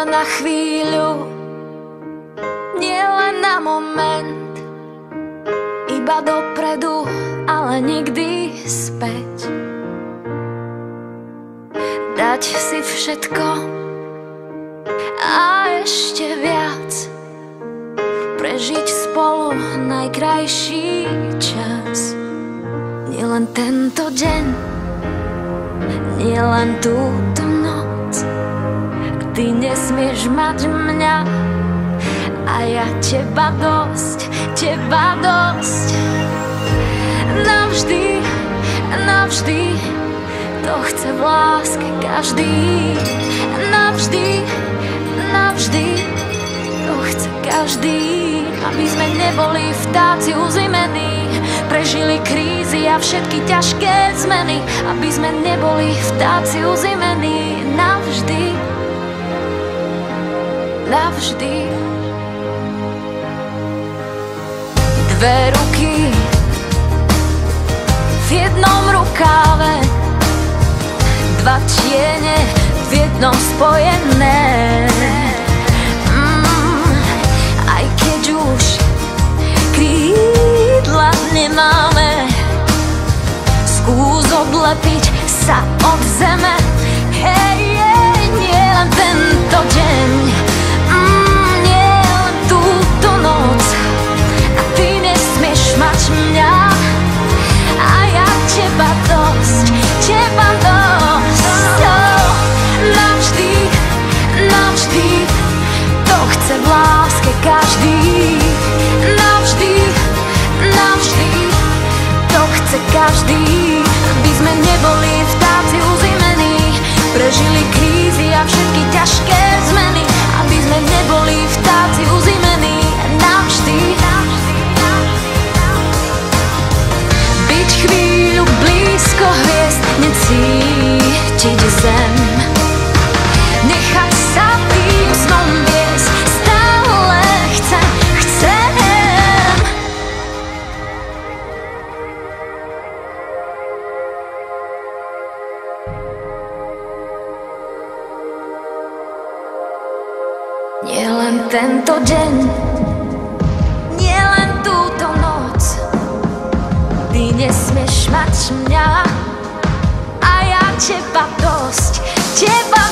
len na chvíľu, nie len na moment, iba dopredu, ale nikdy späť. Dať si všetko a ešte viac, prežiť spolu najkrajší čas. Nielen tento deň, nielen túto noc, ty nesmieš mať mňa a ja teba dosť, teba dosť. Navždy, navždy, to chce v láske každý. Navždy, navždy, to chce každý. Aby sme neboli vtáci uzimení, prežili krízy a všetky ťažké zmeny. Aby sme neboli vtáci uzimení navždy, navždy. Dve ruky v jednom rukáve, dva tiene v jednom spojené. Aj keď už krídla nemáme, skús odlepiť sa od zeme. Hej, nie len tento deň, nie len túto noc, a ty nesmieš mať mňa a ja teba dosť, teba dosť. Navždy, navždy, to chce v láske každý. Navždy, navždy, to chce každý. Aby sme neboli vtáci uzimení, prežili krízy a všetky ťažké zmeny. Aby sme neboli vtáci uzimení navždy. Byť chvíľu blízko hviezd, necítiť zem, nechať sa tým snom viesť, stále chcem. Nie len tento deň, nie len túto noc, ty nesmieš mať mňa a ja teba dosť, teba